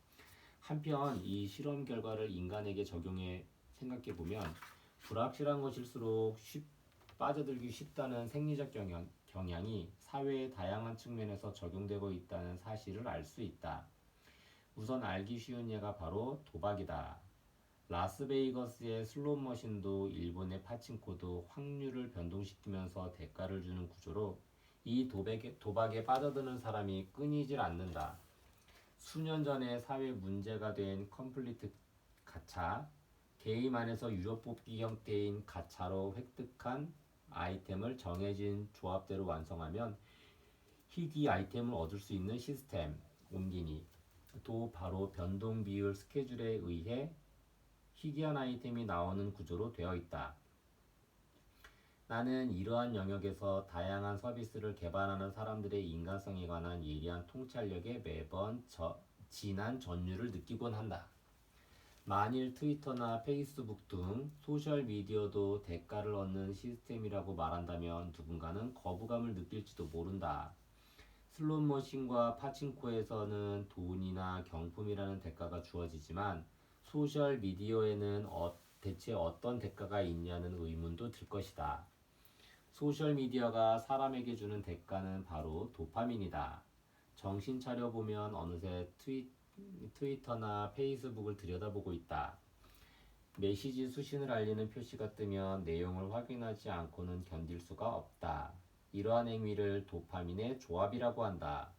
한편 이 실험 결과를 인간에게 적용해 생각해보면 불확실한 것일수록 빠져들기 쉽다는 생리적 경향이 사회의 다양한 측면에서 적용되고 있다는 사실을 알 수 있다. 우선 알기 쉬운 예가 바로 도박이다. 라스베이거스의 슬롯 머신도 일본의 파친코도 확률을 변동시키면서 대가를 주는 구조로 이 도박에 빠져드는 사람이 끊이질 않는다. 수년 전에 사회 문제가 된 컴플리트 가차, 게임 안에서 유료 뽑기 형태인 가차로 획득한 아이템을 정해진 조합대로 완성하면 희귀 아이템을 얻을 수 있는 시스템, 옮기니 또 바로 변동 비율 스케줄에 의해 희귀한 아이템이 나오는 구조로 되어 있다. 나는 이러한 영역에서 다양한 서비스를 개발하는 사람들의 인간성에 관한 예리한 통찰력에 매번 진한 전율을 느끼곤 한다. 만일 트위터나 페이스북 등 소셜미디어도 대가를 얻는 시스템이라고 말한다면 누군가는 거부감을 느낄지도 모른다. 슬롯머신과 파친코에서는 돈이나 경품이라는 대가가 주어지지만 소셜미디어에는 대체 어떤 대가가 있냐는 의문도 들 것이다. 소셜미디어가 사람에게 주는 대가는 바로 도파민이다. 정신 차려보면 어느새 트위터나 페이스북을 들여다보고 있다. 메시지 수신을 알리는 표시가 뜨면 내용을 확인하지 않고는 견딜 수가 없다. 이러한 행위를 도파민의 조합이라고 한다.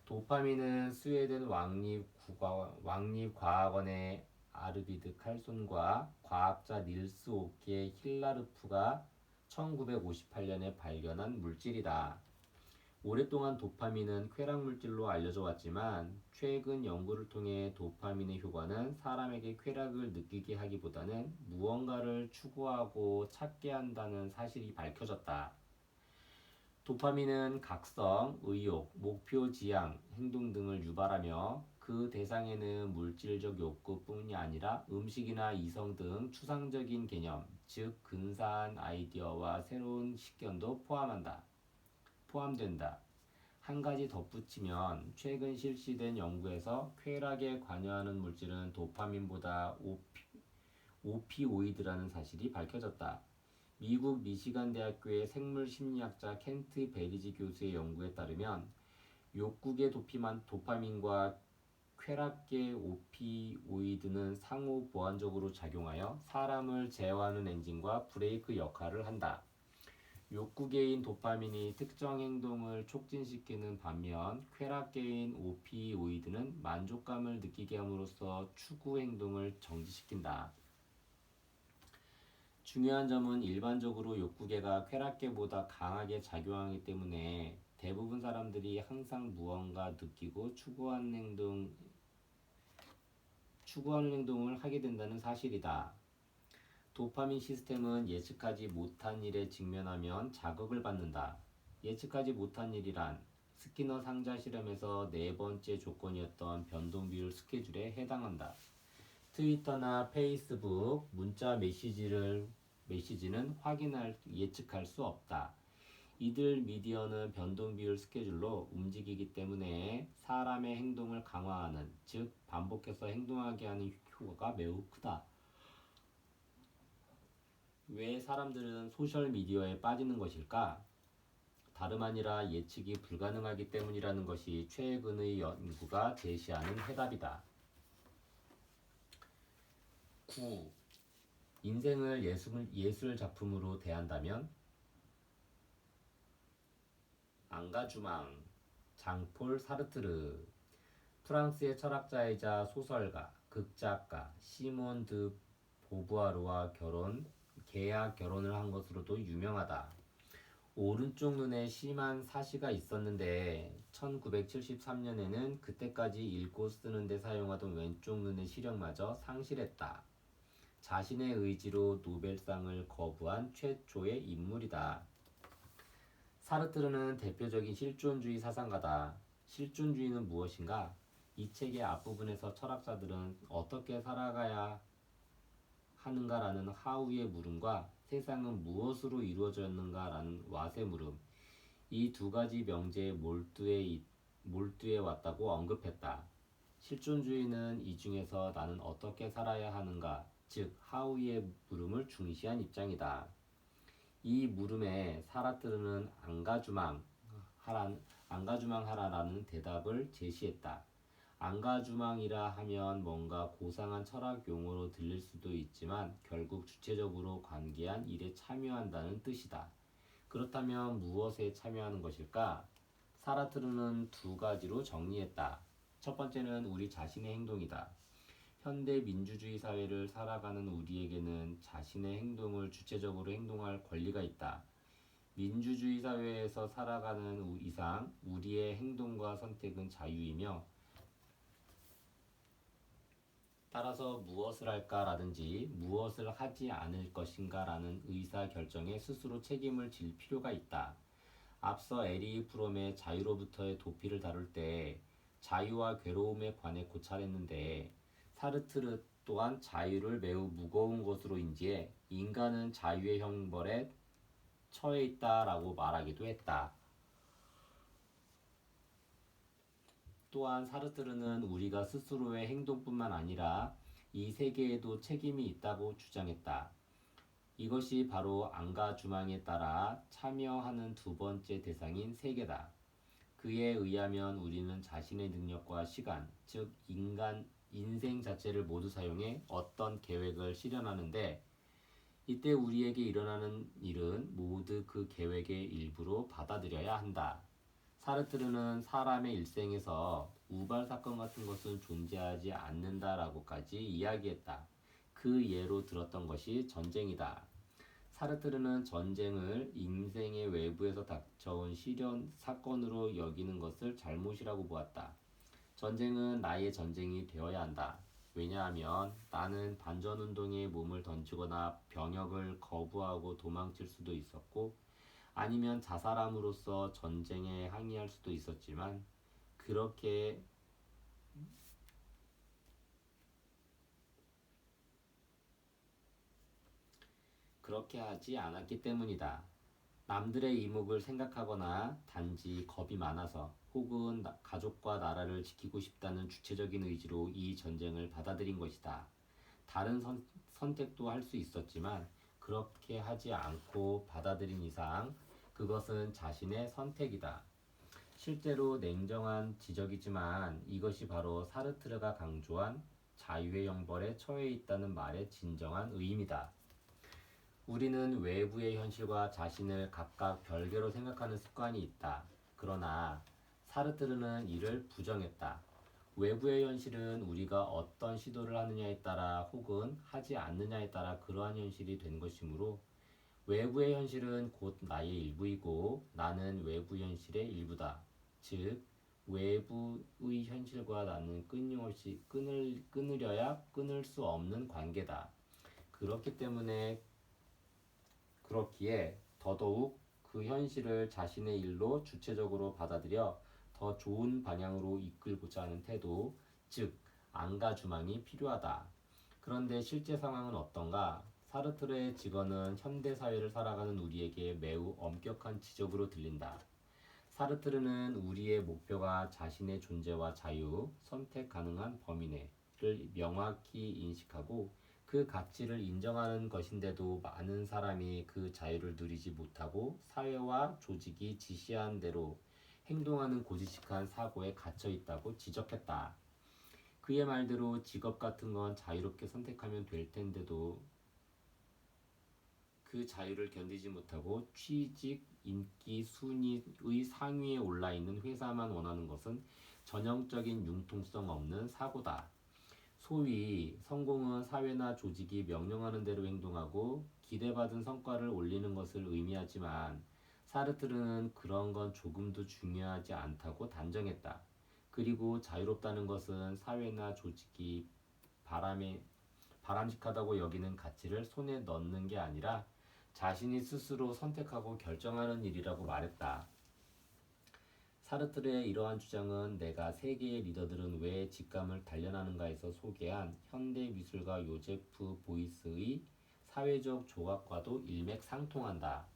도파민은 스웨덴 왕립과학원의 아르비드 칼손과 과학자 닐스 오케 힐라르프가 1958년에 발견한 물질이다. 오랫동안 도파민은 쾌락 물질로 알려져 왔지만 최근 연구를 통해 도파민의 효과는 사람에게 쾌락을 느끼게 하기보다는 무언가를 추구하고 찾게 한다는 사실이 밝혀졌다. 도파민은 각성, 의욕, 목표 지향, 행동 등을 유발하며 그 대상에는 물질적 욕구뿐이 아니라 음식이나 이성 등 추상적인 개념, 즉 근사한 아이디어와 새로운 식견도 포함된다. 한 가지 덧붙이면 최근 실시된 연구에서 쾌락에 관여하는 물질은 도파민보다 오피오이드라는 사실이 밝혀졌다. 미국 미시간 대학교의 생물심리학자 켄트 베리지 교수의 연구에 따르면 욕구계 도파민과 쾌락계 오피오이드는 상호 보완적으로 작용하여 사람을 제어하는 엔진과 브레이크 역할을 한다. 욕구계인 도파민이 특정 행동을 촉진시키는 반면 쾌락계인 오피오이드는 만족감을 느끼게 함으로써 추구 행동을 정지시킨다. 중요한 점은 일반적으로 욕구계가 쾌락계보다 강하게 작용하기 때문에 대부분 사람들이 항상 무언가 느끼고 추구하는 행동을 하게 된다는 사실이다. 도파민 시스템은 예측하지 못한 일에 직면하면 자극을 받는다. 예측하지 못한 일이란 스키너 상자 실험에서 네 번째 조건이었던 변동 비율 스케줄에 해당한다. 트위터나 페이스북, 문자 메시지는 예측할 수 없다. 이들 미디어는 변동 비율 스케줄로 움직이기 때문에 사람의 행동을 강화하는, 즉 반복해서 행동하게 하는 효과가 매우 크다. 왜 사람들은 소셜미디어에 빠지는 것일까? 다름 아니라 예측이 불가능하기 때문이라는 것이 최근의 연구가 제시하는 해답이다. 9. 인생을 예술 작품으로 대한다면? 앙가주망, 장폴 사르트르. 프랑스의 철학자이자 소설가, 극작가 시몬 드 보부아르와 계약 결혼을 한 것으로도 유명하다. 오른쪽 눈에 심한 사시가 있었는데 1973년에는 그때까지 읽고 쓰는 데 사용하던 왼쪽 눈의 시력마저 상실했다. 자신의 의지로 노벨상을 거부한 최초의 인물이다. 사르트르는 대표적인 실존주의 사상가다. 실존주의는 무엇인가? 이 책의 앞부분에서 철학자들은 어떻게 살아가야 하는가라는 하우의 물음과 세상은 무엇으로 이루어졌는가라는 왓의 물음, 이 두 가지 명제에 몰두해 왔다고 언급했다. 실존주의는 이 중에서 나는 어떻게 살아야 하는가, 즉 하우의 물음을 중시한 입장이다. 이 물음에 앙가주망하라라는 대답을 제시했다. 안가주망이라 하면 뭔가 고상한 철학 용어로 들릴 수도 있지만 결국 주체적으로 관계한 일에 참여한다는 뜻이다. 그렇다면 무엇에 참여하는 것일까? 사르트르는 두 가지로 정리했다. 첫 번째는 우리 자신의 행동이다. 현대 민주주의 사회를 살아가는 우리에게는 자신의 행동을 주체적으로 행동할 권리가 있다. 민주주의 사회에서 살아가는 이상 우리의 행동과 선택은 자유이며 따라서 무엇을 할까라든지 무엇을 하지 않을 것인가라는 의사 결정에 스스로 책임을 질 필요가 있다. 앞서 에리 프롬의 자유로부터의 도피를 다룰 때 자유와 괴로움에 관해 고찰했는데 사르트르 또한 자유를 매우 무거운 것으로 인지해 인간은 자유의 형벌에 처해 있다라고 말하기도 했다. 또한 사르트르는 우리가 스스로의 행동뿐만 아니라 이 세계에도 책임이 있다고 주장했다. 이것이 바로 안가주망에 따라 참여하는 두 번째 대상인 세계다. 그에 의하면 우리는 자신의 능력과 시간, 즉 인생 자체를 모두 사용해 어떤 계획을 실현하는데 이때 우리에게 일어나는 일은 모두 그 계획의 일부로 받아들여야 한다. 사르트르는 사람의 일생에서 우발 사건 같은 것은 존재하지 않는다라고까지 이야기했다. 그 예로 들었던 것이 전쟁이다. 사르트르는 전쟁을 인생의 외부에서 닥쳐온 시련 사건으로 여기는 것을 잘못이라고 보았다. 전쟁은 나의 전쟁이 되어야 한다. 왜냐하면 나는 반전운동에 몸을 던지거나 병역을 거부하고 도망칠 수도 있었고 아니면 자살함으로써 전쟁에 항의할 수도 있었지만 그렇게 하지 않았기 때문이다. 남들의 이목을 생각하거나 단지 겁이 많아서 혹은 가족과 나라를 지키고 싶다는 주체적인 의지로 이 전쟁을 받아들인 것이다. 다른 선택도 할 수 있었지만 그렇게 하지 않고 받아들인 이상 그것은 자신의 선택이다. 실제로 냉정한 지적이지만 이것이 바로 사르트르가 강조한 자유의 형벌에 처해 있다는 말의 진정한 의미다. 우리는 외부의 현실과 자신을 각각 별개로 생각하는 습관이 있다. 그러나 사르트르는 이를 부정했다. 외부의 현실은 우리가 어떤 시도를 하느냐에 따라 혹은 하지 않느냐에 따라 그러한 현실이 된 것이므로 외부의 현실은 곧 나의 일부이고 나는 외부 현실의 일부다. 즉 외부의 현실과 나는 끊임없이 끊으려야 끊을 수 없는 관계다. 그렇기에 더더욱 그 현실을 자신의 일로 주체적으로 받아들여 더 좋은 방향으로 이끌고자 하는 태도, 즉 안가주망이 필요하다. 그런데 실제 상황은 어떤가? 사르트르의 직언은 현대 사회를 살아가는 우리에게 매우 엄격한 지적으로 들린다. 사르트르는 우리의 목표가 자신의 존재와 자유, 선택 가능한 범위 내를 명확히 인식하고 그 가치를 인정하는 것인데도 많은 사람이 그 자유를 누리지 못하고 사회와 조직이 지시한 대로 행동하는 고지식한 사고에 갇혀 있다고 지적했다. 그의 말대로 직업 같은 건 자유롭게 선택하면 될 텐데도 그 자유를 견디지 못하고 취직, 인기, 순위의 상위에 올라 있는 회사만 원하는 것은 전형적인 융통성 없는 사고다. 소위 성공은 사회나 조직이 명령하는 대로 행동하고 기대받은 성과를 올리는 것을 의미하지만 사르트르는 그런 건 조금도 중요하지 않다고 단정했다. 그리고 자유롭다는 것은 사회나 조직이 바람직하다고 여기는 가치를 손에 넣는 게 아니라 자신이 스스로 선택하고 결정하는 일이라고 말했다. 사르트르의 이러한 주장은 내가 세계의 리더들은 왜 직감을 단련하는가에서 소개한 현대 미술가 요제프 보이스의 사회적 조각과도 일맥상통한다.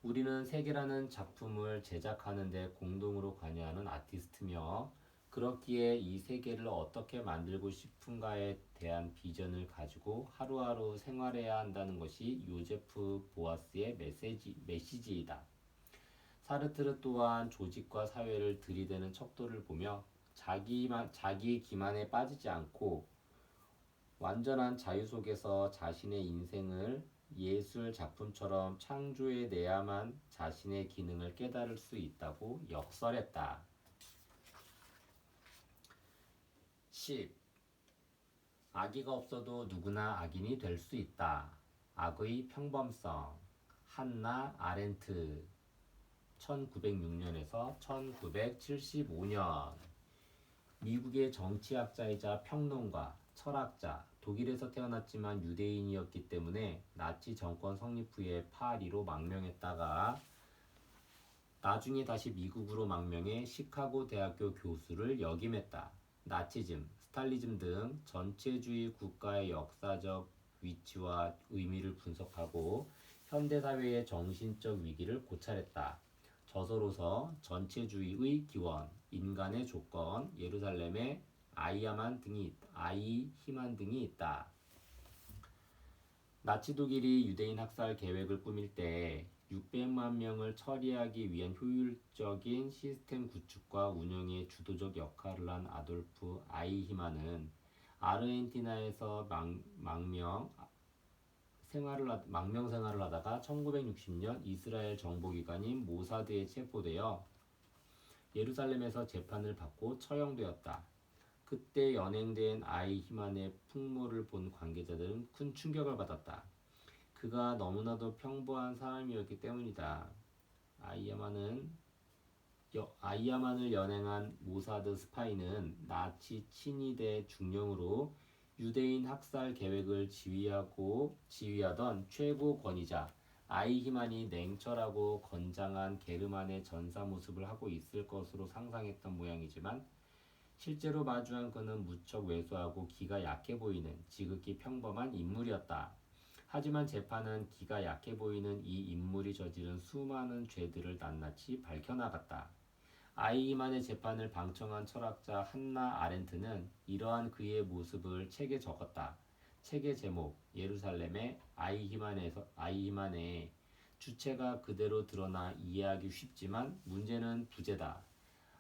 우리는 세계라는 작품을 제작하는 데 공동으로 관여하는 아티스트며 그렇기에 이 세계를 어떻게 만들고 싶은가에 대한 비전을 가지고 하루하루 생활해야 한다는 것이 요제프 보아스의 메시지이다. 사르트르 또한 조직과 사회를 들이대는 척도를 보며 자기의 기만에 빠지지 않고 완전한 자유 속에서 자신의 인생을 예술 작품처럼 창조해내야만 자신의 기능을 깨달을 수 있다고 역설했다. 10. 악의가 없어도 누구나 악인이 될 수 있다. 악의 평범성. 한나 아렌트 1906년에서 1975년. 미국의 정치학자이자 평론가, 철학자, 독일에서 태어났지만 유대인이었기 때문에 나치 정권 성립 후에 파리로 망명했다가 나중에 다시 미국으로 망명해 시카고 대학교 교수를 역임했다. 나치즘, 스탈리즘 등 전체주의 국가의 역사적 위치와 의미를 분석하고 현대사회의 정신적 위기를 고찰했다. 저서로서 전체주의의 기원, 인간의 조건, 예루살렘의 아이히만 등이 있다. 나치 독일이 유대인 학살 계획을 꾸밀 때 600만 명을 처리하기 위한 효율적인 시스템 구축과 운영에 주도적 역할을 한 아돌프 아이히만은 아르헨티나에서 망명 생활을 하다가 1960년 이스라엘 정보기관인 모사드에 체포되어 예루살렘에서 재판을 받고 처형되었다. 그때 연행된 아이히만의 풍모를 본 관계자들은 큰 충격을 받았다. 그가 너무나도 평범한 사람이었기 때문이다. 아이야만을 연행한 모사드 스파이는 나치 친위대 중령으로 유대인 학살 계획을 지휘하던 최고 권위자 아이히만이 냉철하고 건장한 게르만의 전사 모습을 하고 있을 것으로 상상했던 모양이지만 실제로 마주한 그는 무척 왜소하고 기가 약해 보이는 지극히 평범한 인물이었다. 하지만 재판은 기가 약해 보이는 이 인물이 저지른 수많은 죄들을 낱낱이 밝혀나갔다. 아이히만의 재판을 방청한 철학자 한나 아렌트는 이러한 그의 모습을 책에 적었다. 책의 제목 예루살렘의 아이히만의 주체가 그대로 드러나 이해하기 쉽지만 문제는 부재다.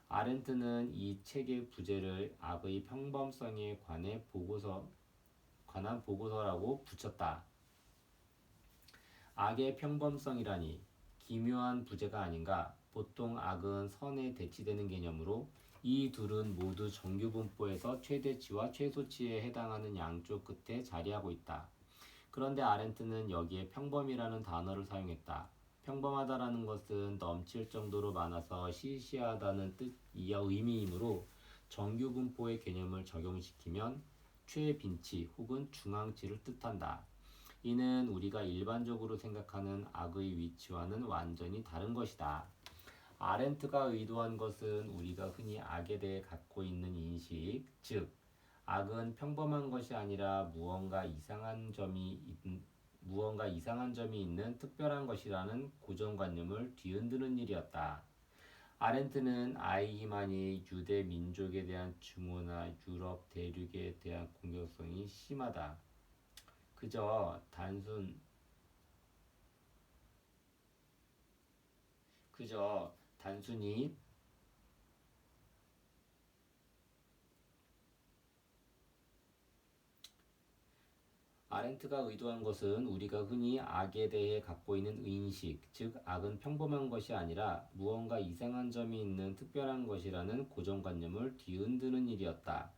아렌트는 이 책의 부재를 악의 평범성에 관한 보고서라고 붙였다. 악의 평범성이라니 기묘한 부재가 아닌가. 보통 악은 선에 대치되는 개념으로 이 둘은 모두 정규분포에서 최대치와 최소치에 해당하는 양쪽 끝에 자리하고 있다. 그런데 아렌트는 여기에 평범이라는 단어를 사용했다. 평범하다라는 것은 넘칠 정도로 많아서 시시하다는 의미이므로 정규분포의 개념을 적용시키면 최빈치 혹은 중앙치를 뜻한다. 이는 우리가 일반적으로 생각하는 악의 위치와는 완전히 다른 것이다. 아렌트가 의도한 것은 우리가 흔히 악에 대해 갖고 있는 인식, 즉 악은 평범한 것이 아니라 무언가 이상한 점이 있는 특별한 것이라는 고정관념을 뒤흔드는 일이었다. 아렌트는 아이히만이 유대 민족에 대한 증오나 유럽 대륙에 대한 공격성이 심하다. 그저 단순히 아렌트가 의도한 것은 우리가 흔히 악에 대해 갖고 있는 인식, 즉 악은 평범한 것이 아니라 무언가 이상한 점이 있는 특별한 것이라는 고정관념을 뒤흔드는 일이었다.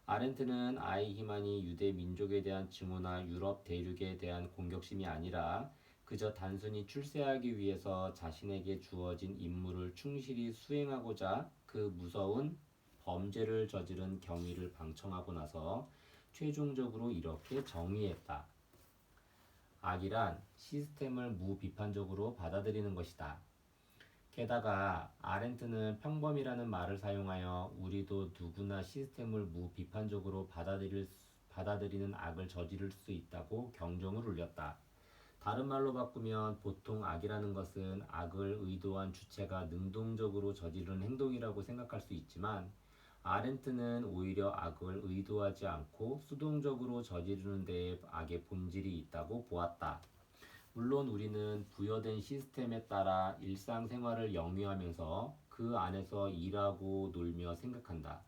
아렌트는 아이히만이 유대 민족에 대한 증오나 유럽 대륙에 대한 공격심이 아니라 그저 단순히 출세하기 위해서 자신에게 주어진 임무를 충실히 수행하고자 그 무서운 범죄를 저지른 경위를 방청하고 나서 최종적으로 이렇게 정의했다. 악이란 시스템을 무비판적으로 받아들이는 것이다. 게다가 아렌트는 평범이라는 말을 사용하여 우리도 누구나 시스템을 무비판적으로 받아들이는 악을 저지를 수 있다고 경종을 울렸다. 다른 말로 바꾸면 보통 악이라는 것은 악을 의도한 주체가 능동적으로 저지르는 행동이라고 생각할 수 있지만 아렌트는 오히려 악을 의도하지 않고 수동적으로 저지르는 데에 악의 본질이 있다고 보았다. 물론 우리는 부여된 시스템에 따라 일상생활을 영위하면서 그 안에서 일하고 놀며 생각한다.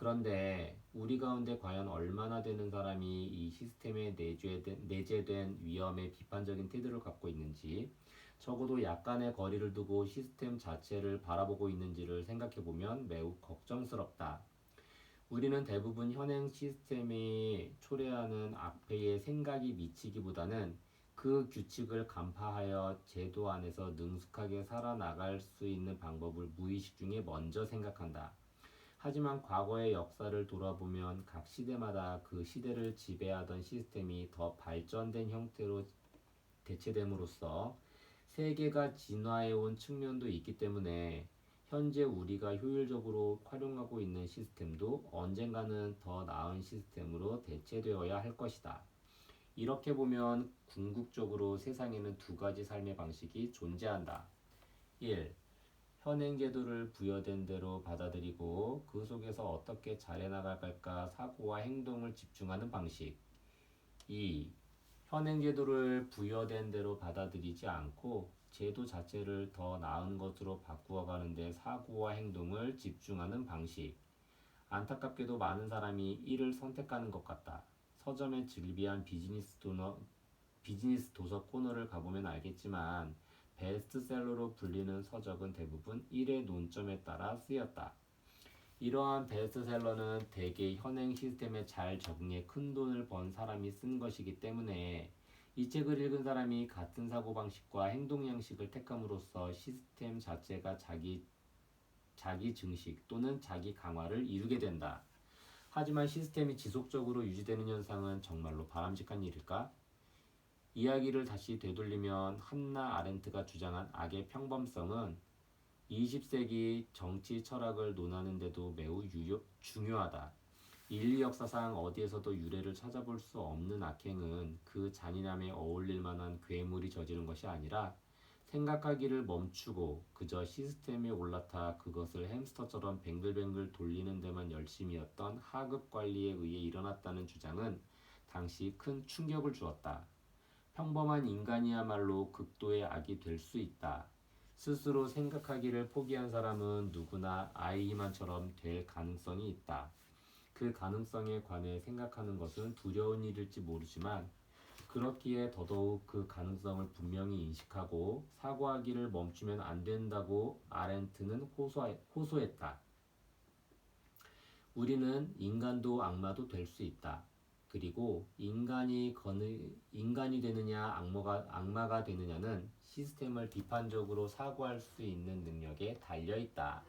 그런데 우리 가운데 과연 얼마나 되는 사람이 이 시스템에 내재된 위험에 비판적인 태도를 갖고 있는지, 적어도 약간의 거리를 두고 시스템 자체를 바라보고 있는지를 생각해보면 매우 걱정스럽다. 우리는 대부분 현행 시스템이 초래하는 악폐에 생각이 미치기보다는 그 규칙을 간파하여 제도 안에서 능숙하게 살아나갈 수 있는 방법을 무의식 중에 먼저 생각한다. 하지만 과거의 역사를 돌아보면 각 시대마다 그 시대를 지배하던 시스템이 더 발전된 형태로 대체됨으로써 세계가 진화해온 측면도 있기 때문에 현재 우리가 효율적으로 활용하고 있는 시스템도 언젠가는 더 나은 시스템으로 대체되어야 할 것이다. 이렇게 보면 궁극적으로 세상에는 두 가지 삶의 방식이 존재한다. 1. 현행 제도를 부여된 대로 받아들이고 그 속에서 어떻게 잘해나갈까 사고와 행동을 집중하는 방식. 2. 현행 제도를 부여된 대로 받아들이지 않고 제도 자체를 더 나은 것으로 바꾸어가는 데 사고와 행동을 집중하는 방식. 안타깝게도 많은 사람이 이를 선택하는 것 같다. 서점의 즐비한 비즈니스 도서 코너를 가보면 알겠지만 베스트셀러로 불리는 서적은 대부분 1의 논점에 따라 쓰였다. 이러한 베스트셀러는 대개 현행 시스템에 잘 적응해 큰 돈을 번 사람이 쓴 것이기 때문에 이 책을 읽은 사람이 같은 사고방식과 행동 양식을 택함으로써 시스템 자체가 자기 증식 또는 자기 강화를 이루게 된다. 하지만 시스템이 지속적으로 유지되는 현상은 정말로 바람직한 일일까? 이야기를 다시 되돌리면 한나 아렌트가 주장한 악의 평범성은 20세기 정치 철학을 논하는 데도 매우 중요하다. 인류 역사상 어디에서도 유래를 찾아볼 수 없는 악행은 그 잔인함에 어울릴 만한 괴물이 저지른 것이 아니라 생각하기를 멈추고 그저 시스템에 올라타 그것을 햄스터처럼 뱅글뱅글 돌리는 데만 열심이었던 하급 관리에 의해 일어났다는 주장은 당시 큰 충격을 주었다. 평범한 인간이야말로 극도의 악이 될 수 있다. 스스로 생각하기를 포기한 사람은 누구나 아이히만처럼 될 가능성이 있다. 그 가능성에 관해 생각하는 것은 두려운 일일지 모르지만 그렇기에 더더욱 그 가능성을 분명히 인식하고 사고하기를 멈추면 안 된다고 아렌트는 호소했다. 우리는 인간도 악마도 될 수 있다. 그리고 인간이 되느냐 악마가 되느냐는 시스템을 비판적으로 사고할 수 있는 능력에 달려 있다.